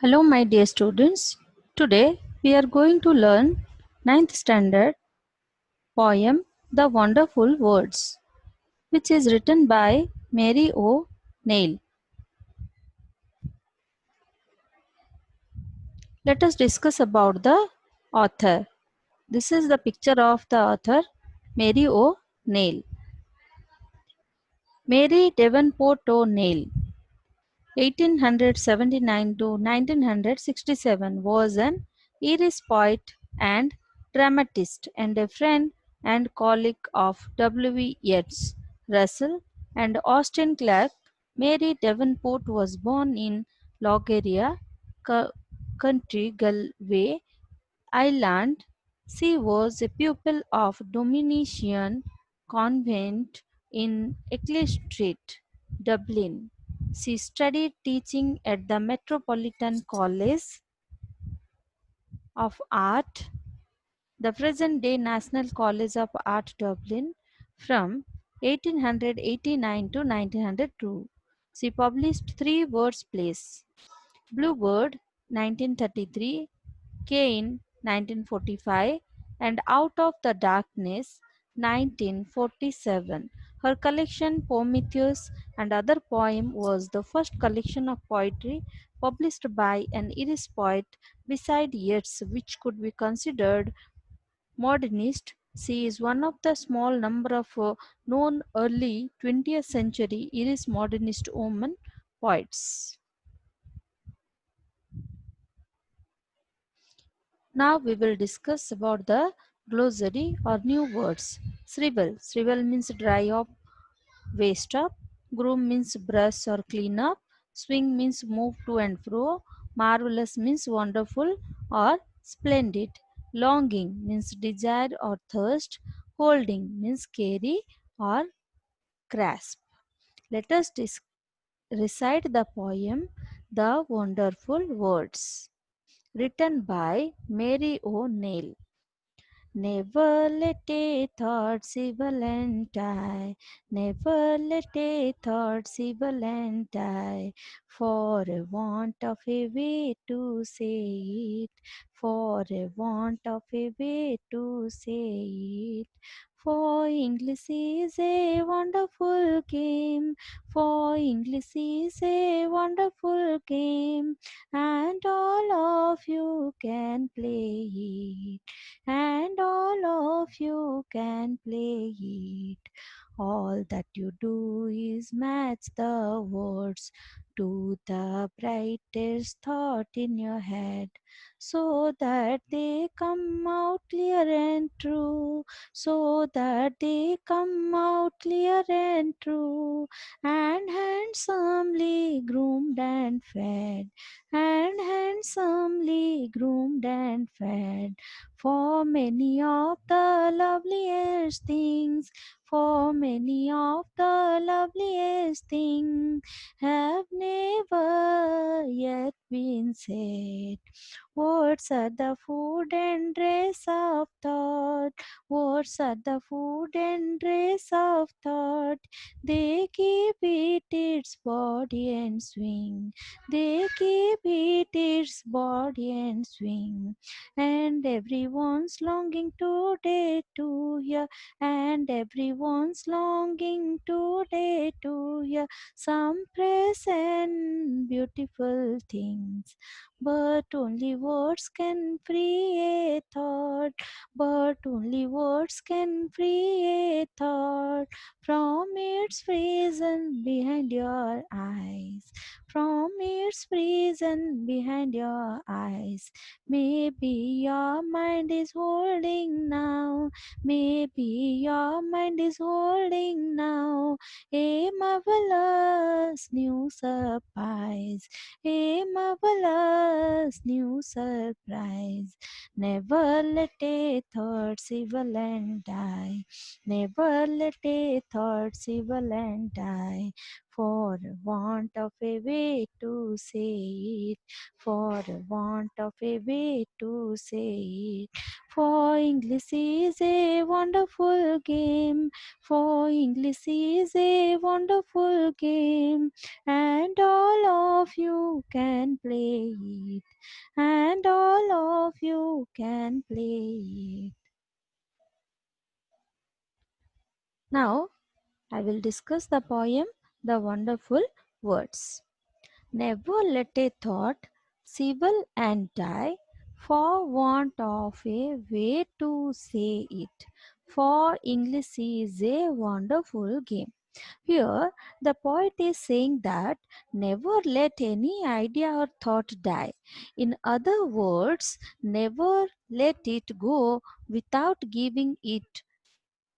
Hello, my dear students. Today we are going to learn ninth standard poem The Wonderful Words, which is written by Mary O. Neil. Let us discuss about the author. This is the picture of the author, Mary O. Neil. Mary Davenport O'Neill, 1879 to 1967, was an Irish poet and dramatist and a friend and colleague of W. Yeats, Russell, and Austin Clarke. Mary Davenport was born in Logaria, County Galway, Ireland. She was a pupil of Dominican convent in Eccles Street, Dublin. She studied teaching at the Metropolitan College of Art, the present day National College of Art, Dublin, from 1889 to 1902. She published three verse plays: Bluebird, 1933, Cain, 1945, and Out of the Darkness, 1947. Her collection Prometheus and Other Poem was the first collection of poetry published by an Irish poet beside Yeats which could be considered modernist. She is one of the small number of known early 20th century Irish modernist women poets. Now we will discuss about the glossary or new words. Scribble. Scribble means dry up, waste up. Groom means brush or clean up. Swing means move to and fro. Marvelous means wonderful or splendid. Longing means desire or thirst. Holding means carry or grasp. Let us recite the poem The Wonderful Words, written by Mary O'Neill. Never let a thought evil and die. Never let a thought evil and die. For a want of a way to say it. For a want of a way to say it. For English is a wonderful game. For English is a wonderful game. And all of you can play it, and all of you can play it. All that you do is match the words to the brightest thought in your head, so that they come out clear and true, so that they come out clear and true, and handsomely groomed and fed, and handsomely groomed and fed. For many of the loveliest things, for many of the loveliest things have never yet been said. Words are the food and dress of thought. Words are the food and dress of thought. They keep it its body and swing. They keep it its body and swing. And everyone's longing today to hear. And everyone's longing today to hear some praise and beautiful things. But only words can free a thought. But only words can free a thought from its prison behind your eyes. From its prison behind your eyes. Maybe your mind is holding now. Maybe your mind is holding now a marvelous new surprise, a marvelous new surprise. Never let a thought evil and die. Never let a thought, civil and die, for want of a way to say it, for want of a way to say it. For English is a wonderful game, for English is a wonderful game, and all of you can play it, and all of you can play it. Now, I will discuss the poem The Wonderful Words. Never let a thought sivel and die for want of a way to say it. For English is a wonderful game. Here, the poet is saying that never let any idea or thought die. In other words, never let it go without giving it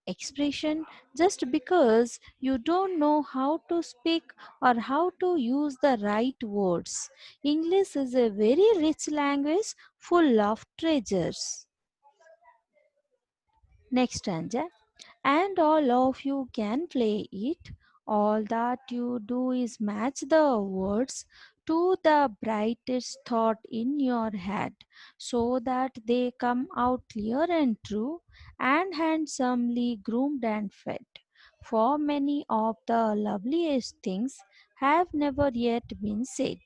expression just because you don't know how to speak or how to use the right words. English is a very rich language full of treasures. Next stanza. And all of you can play it. All that you do is match the words to the brightest thought in your head so that they come out clear and true and handsomely groomed and fed. For many of the loveliest things have never yet been said.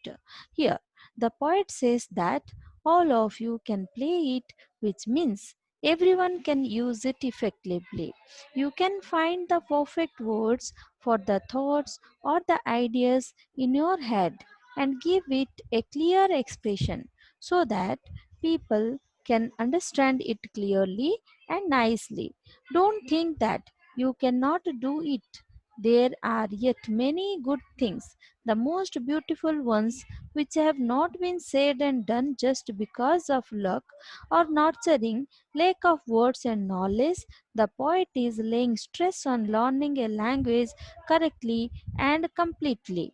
Here, the poet says that all of you can play it, which means everyone can use it effectively. You can find the perfect words for the thoughts or the ideas in your head and give it a clear expression so that people can understand it clearly and nicely. Don't think that you cannot do it. There are yet many good things, the most beautiful ones, which have not been said and done just because of luck or nurturing lack of words and knowledge. The poet is laying stress on learning a language correctly and completely.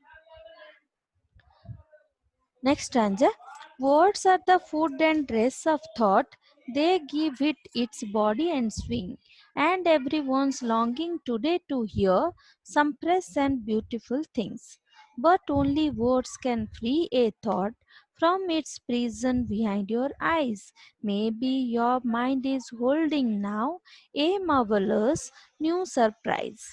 Next stanza. Words are the food and dress of thought. They give it its body and swing. And everyone's longing today to hear some press and beautiful things. But only words can free a thought from its prison behind your eyes. Maybe your mind is holding now a marvelous new surprise.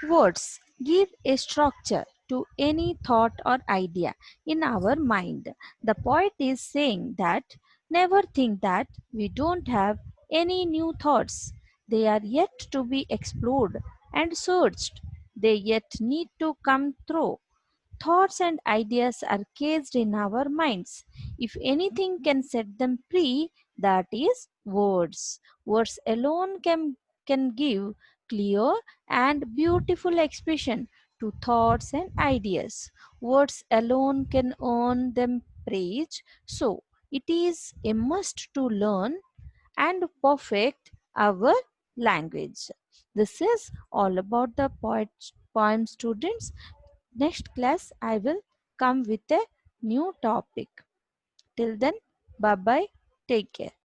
Words give a structure to any thought or idea in our mind. The poet is saying that never think that we don't have any new thoughts. They are yet to be explored and searched. They yet need to come through. Thoughts and ideas are caged in our minds. If anything can set them free, that is words. Words alone can give clear and beautiful expression to thoughts and ideas. Words alone can earn them praise. So, it is a must to learn and perfect our language. This is all about the poem students. Next class, I will come with a new topic. Till then, bye bye. Take care.